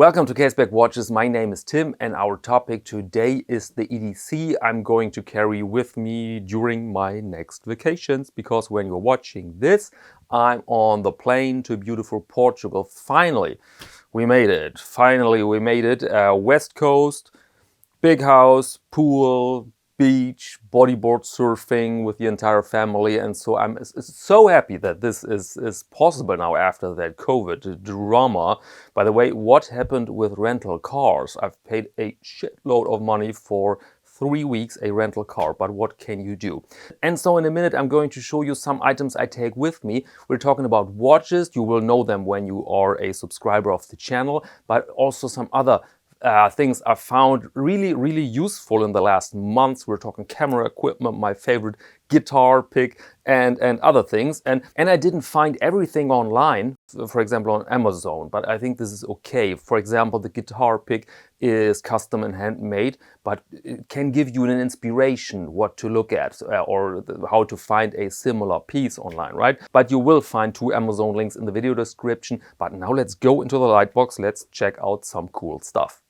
Welcome to Caseback Watches. My name is Tim and our topic today is the EDC I'm going to carry with me during my next vacations, because when you're watching this, I'm on the plane to beautiful Portugal. Finally, we made it. West Coast, big house, pool, beach, bodyboard surfing with the entire family, and so I'm so happy that this is possible now after that COVID drama. By the way, what happened with rental cars? I've paid a shitload of money for 3 weeks a rental car, but what can you do? And so in a minute I'm going to show you some items I take with me. We're talking about watches. You will know them when you are a subscriber of the channel, but also some other things I found really useful in the last months. We're talking camera equipment, my favorite guitar pick, and other things. And I didn't find everything online, for example on Amazon, but I think this is okay. For example, the guitar pick is custom and handmade, but it can give you an inspiration what to look at or how to find a similar piece online, right? But you will find 2 Amazon links in the video description. But now let's go into the lightbox. Let's check out some cool stuff.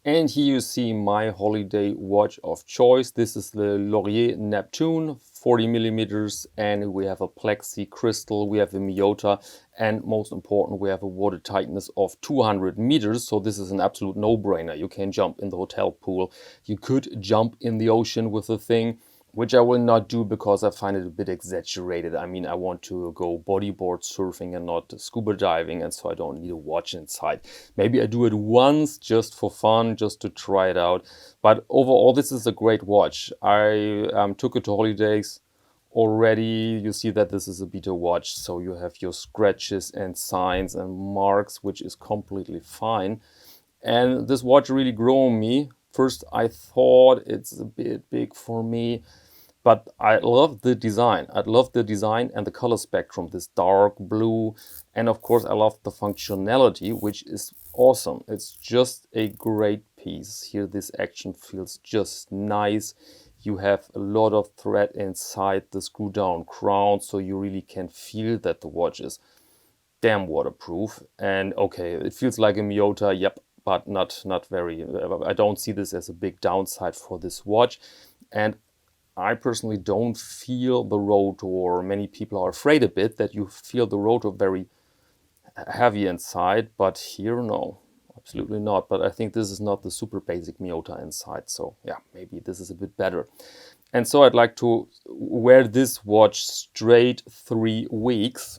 And here you see my holiday watch of choice. This is the Lorier Neptune, 40 millimeters, and we have a plexi crystal, we have a Miyota, and most important, we have a water tightness of 200 meters. So this is an absolute no-brainer. You can jump in the hotel pool. You could jump in the ocean with the thing, which I will not do because I find it a bit exaggerated. I mean, I want to go bodyboard surfing and not scuba diving, and so I don't need a watch inside. Maybe I do it once just for fun, just to try it out. But overall, this is a great watch. I took it to holidays already. You see that this is a beta watch, so you have your scratches and signs and marks, which is completely fine. And this watch really grew on me. First, I thought it's a bit big for me, but I love the design. I love the design and the color spectrum, this dark blue. And of course, I love the functionality, which is awesome. It's just a great piece. Here, this action feels just nice. You have a lot of thread inside the screw down crown, so you really can feel that the watch is damn waterproof. And okay, it feels like a Miyota, yep, but not very. I don't see this as a big downside for this watch. And I personally don't feel the rotor. Many people are afraid a bit that you feel the rotor very heavy inside, but here, no, absolutely not. But I think this is not the super basic Miyota inside, so yeah, maybe this is a bit better. And so I'd like to wear this watch straight 3 weeks,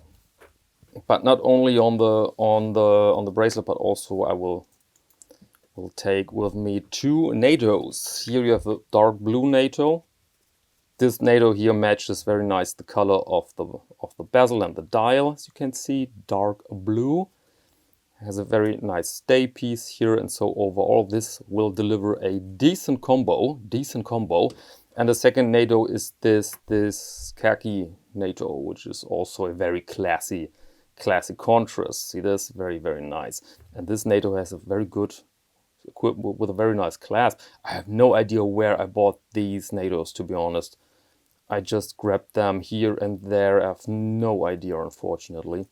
but not only on the bracelet, but also I will take with me 2 NATOs. Here you have a dark blue NATO. This NATO here matches very nice the color of the bezel and the dial, as you can see, dark blue. Has a very nice stay piece here, and so overall this will deliver a decent combo. And the second NATO is this khaki NATO, which is also a very classy contrast. See this? Very nice. And this NATO has a very good equipped with a very nice clasp. I have no idea where I bought these NATOs, to be honest. I just grabbed them here and there. I have no idea, unfortunately,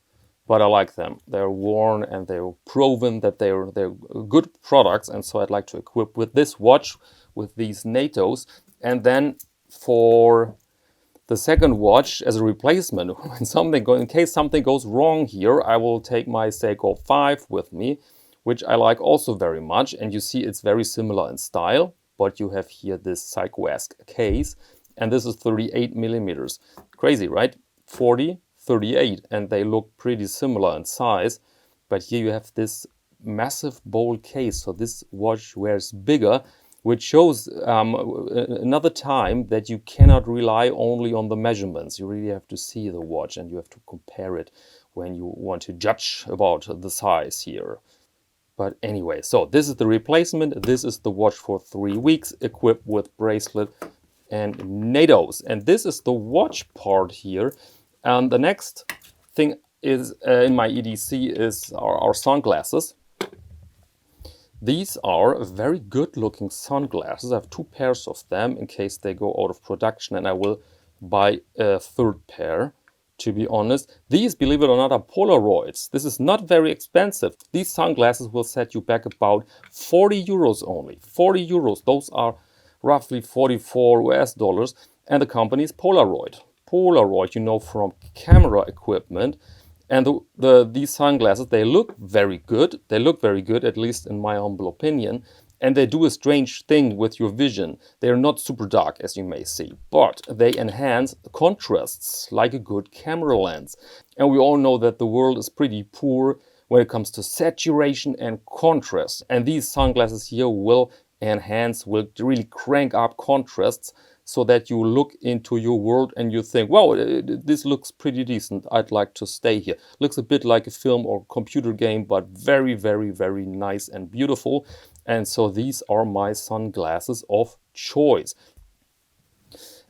but I like them. They're worn and they're proven that they're good products, and so I'd like to equip with this watch with these NATOs. And then for the second watch as a replacement, in case something goes wrong here, I will take my Seiko 5 with me, which I like also very much. And you see it's very similar in style, but you have here this Seiko-esque case, and this is 38 millimeters. Crazy, right? 40, 38, and they look pretty similar in size. But here you have this massive bowl case, so this watch wears bigger, which shows another time that you cannot rely only on the measurements. You really have to see the watch and you have to compare it when you want to judge about the size here. But anyway, so this is the replacement. This is the watch for 3 weeks, equipped with bracelet and NATOs. And this is the watch part here. And the next thing is in my EDC is our sunglasses. These are very good looking sunglasses. I have 2 pairs of them in case they go out of production, and I will buy a 3rd pair. to be honest. These, believe it or not, are Polaroids. This is not very expensive. These sunglasses will set you back about 40 euros only. 40 euros. Those are roughly 44 US dollars. And the company is Polaroid. Polaroid, you know, from camera equipment. And these sunglasses, they look very good. They look very good, at least in my humble opinion. And they do a strange thing with your vision. They are not super dark, as you may see, but they enhance contrasts like a good camera lens. And we all know that the world is pretty poor when it comes to saturation and contrast. And these sunglasses here will enhance, will really crank up contrasts so that you look into your world and you think, wow, this looks pretty decent. I'd like to stay here. Looks a bit like a film or computer game, but very, very, very nice and beautiful. And so these are my sunglasses of choice.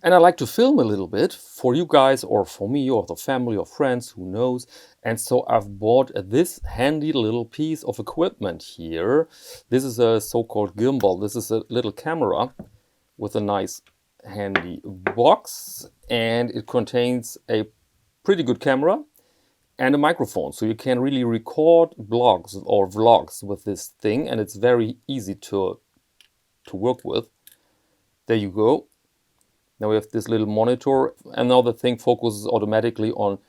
And I like to film a little bit for you guys or for me or the family or friends, who knows. And so I've bought this handy little piece of equipment here. This is a so-called gimbal. This is a little camera with a nice handy box, and it contains a pretty good camera and a microphone, so you can really record blogs or vlogs with this thing, and it's very easy to work with. There you go. Now we have this little monitor, and now the thing focuses automatically on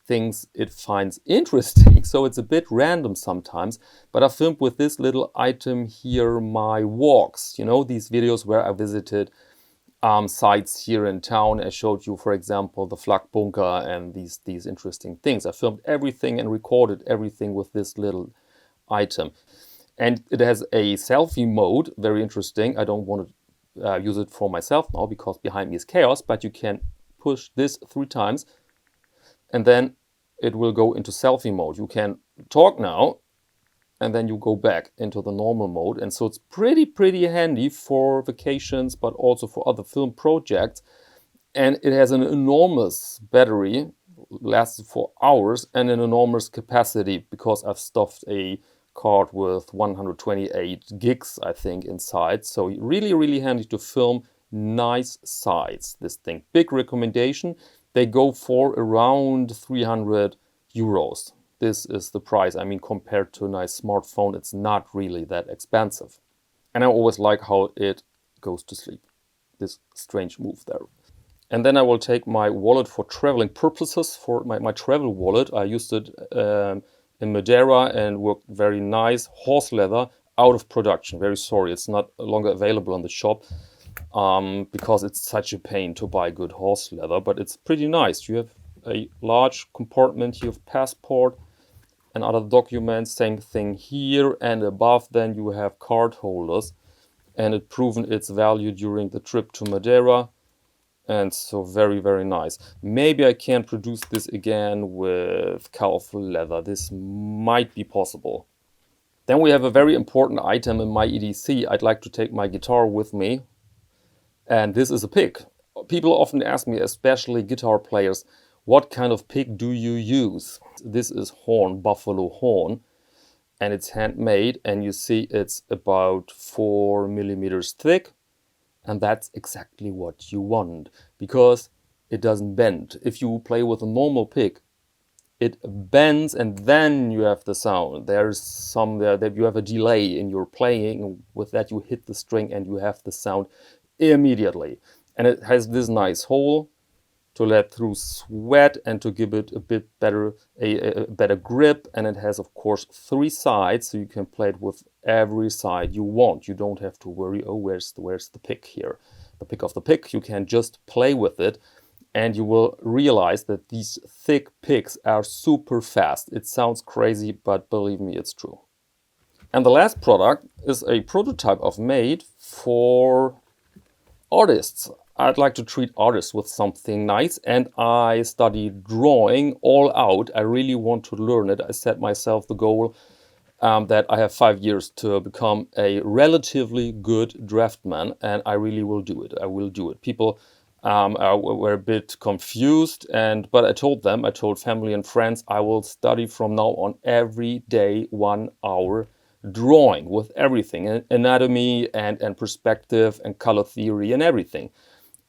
things it finds interesting. So it's a bit random sometimes, but I filmed with this little item here my walks, you know, these videos where I visited sites here in town. I showed you, for example, the Flak Bunker and these interesting things. I filmed everything and recorded everything with this little item. And it has a selfie mode, very interesting. I don't want to use it for myself now because behind me is chaos, but you can push this 3 times and then it will go into selfie mode. You can talk now and then you go back into the normal mode. And so it's pretty handy for vacations, but also for other film projects. And it has an enormous battery, lasts for hours, and an enormous capacity because I've stuffed a card with 128 gigs, I think, inside. So really handy to film nice sights, this thing. Big recommendation. They go for around 300 euros. This is the price. I mean, compared to a nice smartphone, it's not really that expensive. And I always like how it goes to sleep. This strange move there. And then I will take my wallet for traveling purposes, for my travel wallet. I used it in Madeira and worked very nice. Horse leather, out of production. Very sorry, it's not longer available on the shop because it's such a pain to buy good horse leather. But it's pretty nice. You have a large compartment. You have passport and other documents. Same thing here, and above then you have card holders, and it proven its value during the trip to Madeira, and so very nice. Maybe I can produce this again with calf leather. This might be possible. Then we have a very important item in my EDC. I'd like to take my guitar with me, and this is a pick. People often ask me, especially guitar players, what kind of pick do you use? This is horn, buffalo horn, and it's handmade, and you see it's about 4 millimeters thick, and that's exactly what you want because it doesn't bend. If you play with a normal pick, it bends and then you have the sound. There's some there that you have a delay in your playing. With that you hit the string and you have the sound immediately. And it has this nice hole to let through sweat and to give it a bit better, a better grip. And it has, of course, 3 sides, so you can play it with every side you want. You don't have to worry, oh, where's the pick here? The pick of the pick. You can just play with it, and you will realize that these thick picks are super fast. It sounds crazy, but believe me, it's true. And the last product is a prototype I've made for artists. I'd like to treat artists with something nice, and I studied drawing all out. I really want to learn it. I set myself the goal that I have 5 years to become a relatively good draftsman, and I really will do it. I will do it. People were a bit confused, but I told them, I told family and friends, I will study from now on every day 1 hour drawing with everything, anatomy and perspective and color theory and everything.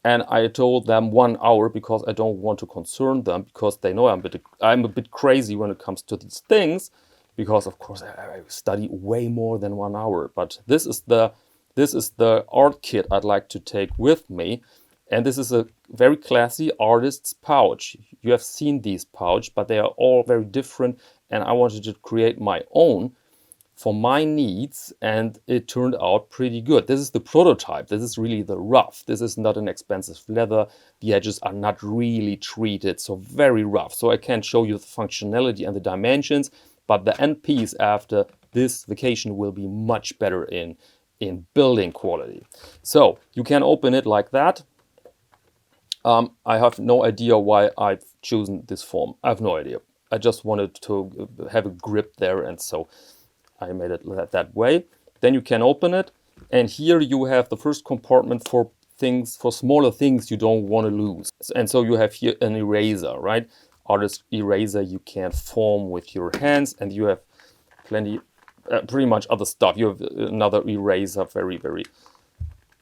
And I told them 1 hour because I don't want to concern them, because they know I'm a bit crazy when it comes to these things, because of course I study way more than 1 hour. But this is the art kit I'd like to take with me. And this is a very classy artist's pouch. You have seen these pouch, but they are all very different. And I wanted to create my own for my needs, and it turned out pretty good. This is the prototype. This is really the rough. This is not an expensive leather. The edges are not really treated, so very rough. So I can't show you the functionality and the dimensions, but the end piece after this vacation will be much better in building quality. So you can open it like that. I have no idea why I've chosen this form. I have no idea. I just wanted to have a grip there, and so I made it that way. Then you can open it, and here you have the first compartment for things, for smaller things you don't want to lose. And so you have here an eraser, right? Artist eraser you can form with your hands, and you have plenty, pretty much other stuff. You have another eraser, very, very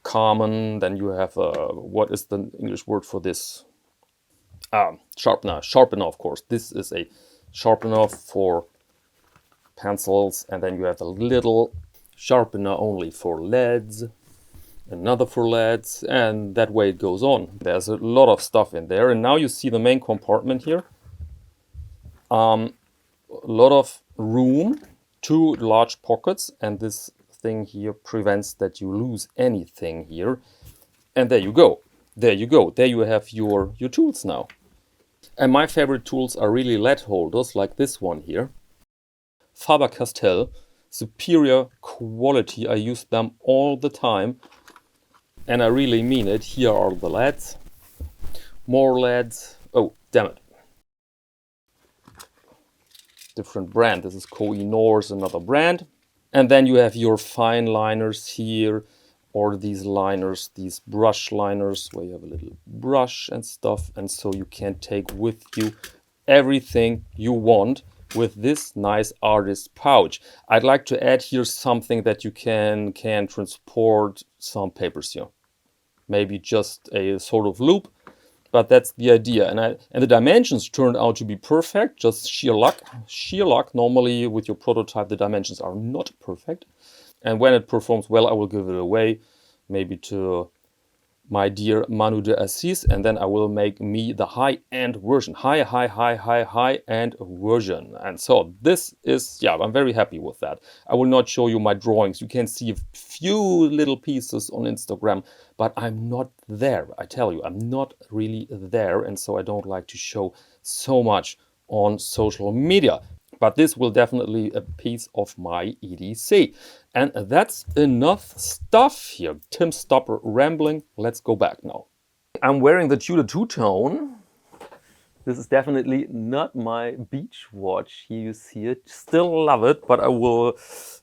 common. Then you have, what is the English word for this? Sharpener, of course. This is a sharpener for pencils, and then you have a little sharpener only for leads, another for leads, and that way it goes on. There's a lot of stuff in there, and now you see the main compartment here. A lot of room, 2 large pockets, and this thing here prevents that you lose anything here. And there you go. There you go. There you have your tools now. And my favorite tools are really lead holders, like this one here. Faber-Castell, superior quality. I use them all the time, and I really mean it. Here are the leads, more leads. Oh, damn it. Different brand. This is Koh-i-Noor's, another brand. And then you have your fine liners here, or these liners, these brush liners, where you have a little brush and stuff, and so you can take with you everything you want with this nice artist pouch. I'd like to add here something that you can transport some papers here. Maybe just a sort of loop, but that's the idea. And the dimensions turned out to be perfect, just sheer luck. Sheer luck. Normally with your prototype the dimensions are not perfect. And when it performs well, I will give it away, maybe to my dear Manu de Assis, and then I will make me the high-end version, high-end version. And so this is, yeah, I'm very happy with that. I will not show you my drawings. You can see a few little pieces on Instagram, but I'm not there. I tell you, I'm not really there, and so I don't like to show so much on social media. But this will definitely be a piece of my EDC. And that's enough stuff here. Tim, stop rambling. Let's go back now. I'm wearing the Tudor two-tone. This is definitely not my beach watch. Here you see it. Still love it, but I will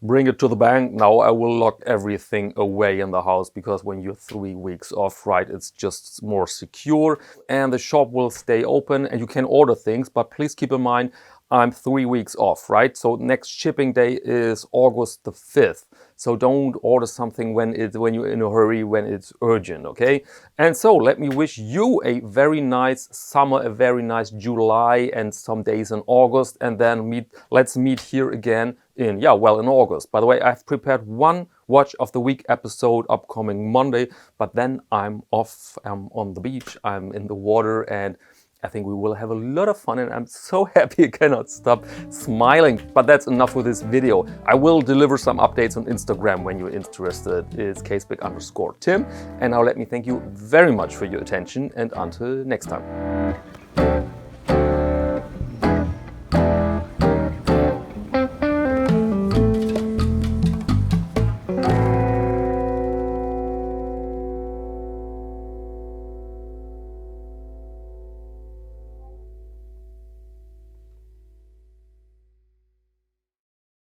bring it to the bank now. I will lock everything away in the house, because when you're 3 weeks off, right, it's just more secure. And the shop will stay open and you can order things, but please keep in mind, I'm 3 weeks off, right? So next shipping day is August the 5th. So don't order something when you're in a hurry, when it's urgent, okay? And so let me wish you a very nice summer, a very nice July, and some days in August, and then let's meet here again in August. By the way, I've prepared one Watch of the Week episode upcoming Monday, but then I'm off. I'm on the beach, I'm in the water, and I think we will have a lot of fun, and I'm so happy I cannot stop smiling. But that's enough for this video. I will deliver some updates on Instagram when you're interested. It's caseback_Tim. And now let me thank you very much for your attention, and until next time.